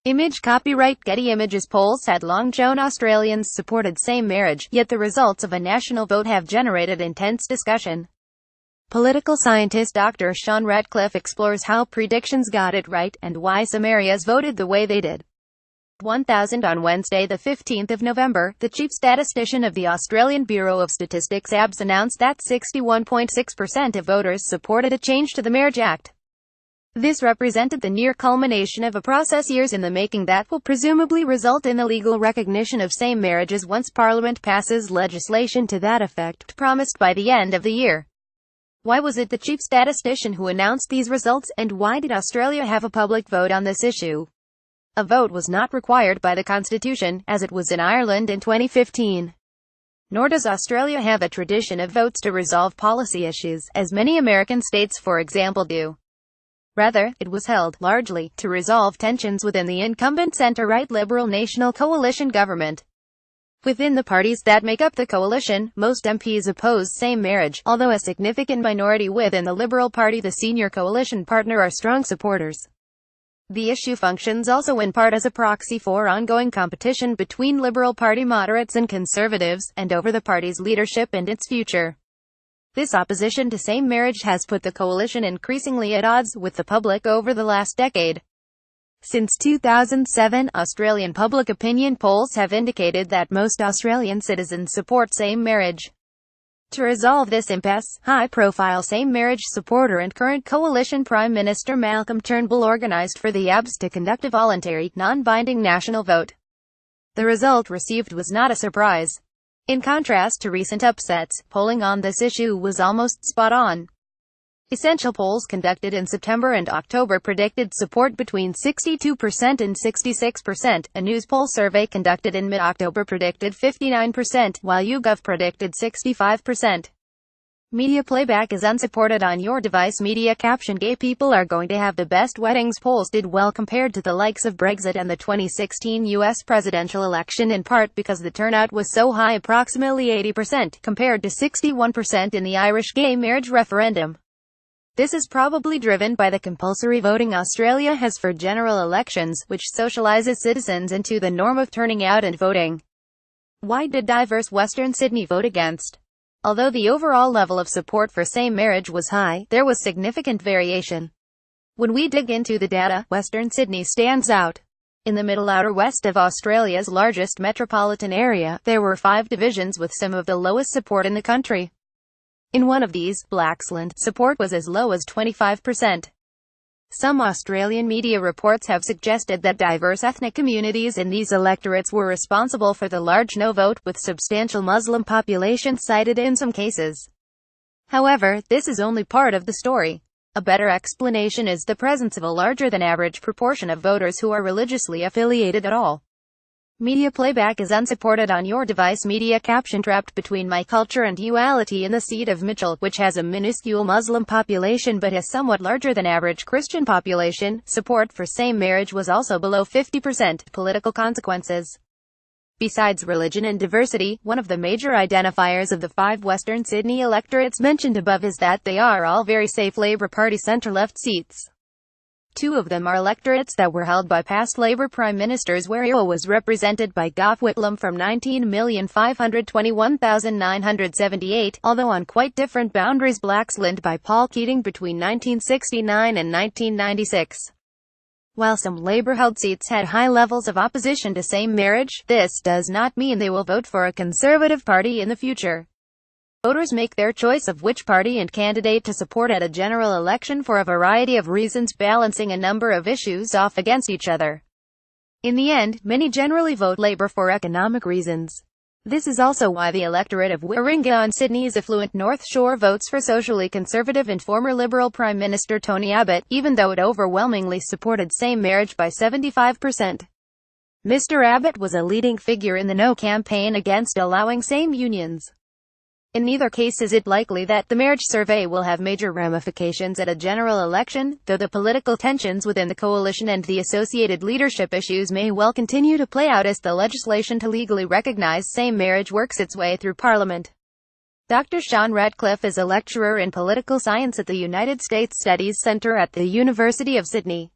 Image copyright Getty Images. Polls had long shown Australians supported same marriage, yet the results of a national vote have generated intense discussion. Political scientist Dr. Sean Radcliffe explores how predictions got it right, and why some areas voted the way they did. 1000 On Wednesday, the 15th of November, the chief statistician of the Australian Bureau of Statistics ABS announced that 61.6% of voters supported a change to the Marriage Act. This represented the near culmination of a process years in the making that will presumably result in the legal recognition of same marriages once Parliament passes legislation to that effect, promised by the end of the year. Why was it the chief statistician who announced these results, and why did Australia have a public vote on this issue? A vote was not required by the Constitution, as it was in Ireland in 2015. Nor does Australia have a tradition of votes to resolve policy issues, as many American states, for example, do. Rather, it was held, largely, to resolve tensions within the incumbent centre-right Liberal National Coalition government. Within the parties that make up the coalition, most MPs oppose same marriage, although a significant minority within the Liberal Party, the senior coalition partner, are strong supporters. The issue functions also in part as a proxy for ongoing competition between Liberal Party moderates and conservatives, and over the party's leadership and its future. This opposition to same marriage has put the coalition increasingly at odds with the public over the last decade. Since 2007, Australian public opinion polls have indicated that most Australian citizens support same marriage. To resolve this impasse, high-profile same-marriage supporter and current coalition Prime Minister Malcolm Turnbull organised for the ABS to conduct a voluntary, non-binding national vote. The result received was not a surprise. In contrast to recent upsets, polling on this issue was almost spot-on. Essential polls conducted in September and October predicted support between 62% and 66%. A Newspoll survey conducted in mid-October predicted 59%, while YouGov predicted 65%. Media playback is unsupported on your device. Media caption: Gay people are going to have the best weddings. Polls did well compared to the likes of Brexit and the 2016 US presidential election, in part because the turnout was so high, approximately 80%, compared to 61% in the Irish gay marriage referendum. This is probably driven by the compulsory voting Australia has for general elections, which socialises citizens into the norm of turning out and voting. Why did diverse Western Sydney vote against? Although the overall level of support for same marriage was high, there was significant variation. When we dig into the data, Western Sydney stands out. In the middle outer west of Australia's largest metropolitan area, there were 5 divisions with some of the lowest support in the country. In one of these, Blaxland, support was as low as 25%. Some Australian media reports have suggested that diverse ethnic communities in these electorates were responsible for the large no vote, with substantial Muslim populations cited in some cases. However, this is only part of the story. A better explanation is the presence of a larger-than-average proportion of voters who are religiously affiliated at all. Media playback is unsupported on your device. Media caption: trapped between my culture and duality. In the seat of Mitchell, which has a minuscule Muslim population but a somewhat larger than average Christian population, support for same marriage was also below 50%. Political consequences. Besides religion and diversity, one of the major identifiers of the 5 Western Sydney electorates mentioned above is that they are all very safe Labor Party centre-left seats. 2 of them are electorates that were held by past Labour Prime Ministers, where Iowa was represented by Gough Whitlam from 19,521,978, although on quite different boundaries. Blaxland by Paul Keating between 1969 and 1996. While some Labour-held seats had high levels of opposition to same marriage, this does not mean they will vote for a Conservative Party in the future. Voters make their choice of which party and candidate to support at a general election for a variety of reasons, balancing a number of issues off against each other. In the end, many generally vote Labour for economic reasons. This is also why the electorate of Warringah on Sydney's affluent North Shore votes for socially conservative and former Liberal Prime Minister Tony Abbott, even though it overwhelmingly supported same marriage by 75%. Mr. Abbott was a leading figure in the No campaign against allowing same unions. In neither case is it likely that the marriage survey will have major ramifications at a general election, though the political tensions within the coalition and the associated leadership issues may well continue to play out as the legislation to legally recognise same marriage works its way through Parliament. Dr. Sean Radcliffe is a lecturer in political science at the United States Studies Centre at the University of Sydney.